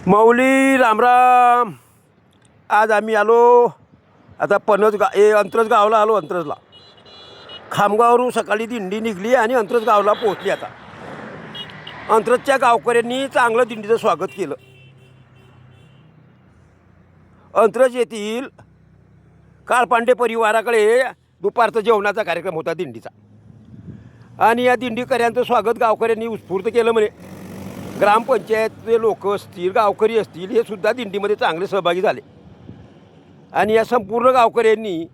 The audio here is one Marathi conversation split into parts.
माऊली रामराम. आज आम्ही आलो आता अंतरज गावला आलो. अंतरजला खामगाववरून सकाळी दिंडी निघली आणि अंतरज गावला पोहोचली. आता अंतरजच्या गावकऱ्यांनी चांगलं दिंडीचं स्वागत केलं. अंतरज येथील काळपांडे परिवाराकडे दुपारचा जेवणाचा कार्यक्रम होता दिंडीचा, आणि या दिंडीकऱ्यांचं स्वागत गावकऱ्यांनी उत्स्फूर्त केलं. म्हणे ग्रामपंचायतचे लोक असतील, गावकरी असतील, हे सुद्धा दिंडीमध्ये चांगले सहभागी झाले आणि या संपूर्ण गावकऱ्यांनी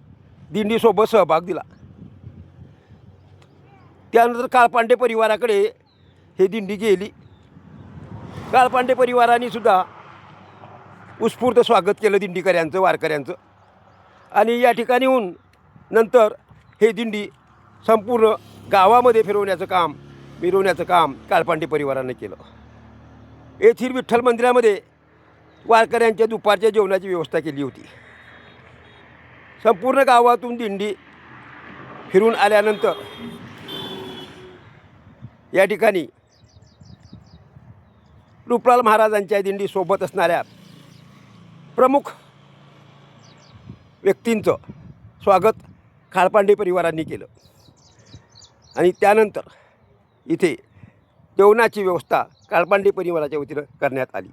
दिंडीसोबत सहभाग दिला. त्यानंतर काळपांडे परिवाराकडे हे दिंडी गेली. काळपांडे परिवाराने सुद्धा उत्स्फूर्त स्वागत केलं दिंडीकऱ्यांचं, वारकऱ्यांचं. आणि या ठिकाणीहून नंतर हे दिंडी संपूर्ण गावामध्ये मिरवण्याचं काम काळपांडे परिवारानं केलं. येथील विठ्ठल मंदिरामध्ये वारकऱ्यांच्या दुपारच्या जेवणाची व्यवस्था केली होती. संपूर्ण गावातून दिंडी फिरून आल्यानंतर या ठिकाणी रूपलाल महाराजांच्या दिंडीसोबत असणाऱ्या प्रमुख व्यक्तींचं स्वागत काळपांडे परिवारांनी केलं. आणि त्यानंतर इथे जेवणाची व्यवस्था काळपांडे परिवाराच्या वतीनं करण्यात आली.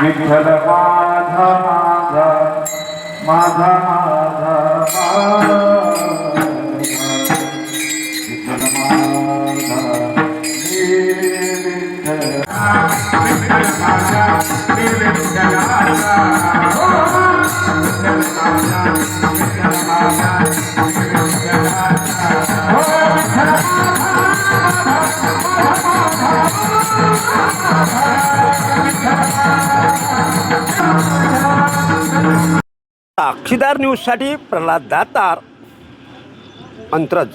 विठ्ठल माझा माझा माझा माझा विठ्ठल माझा साक्षीदार न्यूजसाठी प्रल्हाद दातार, अंतरज.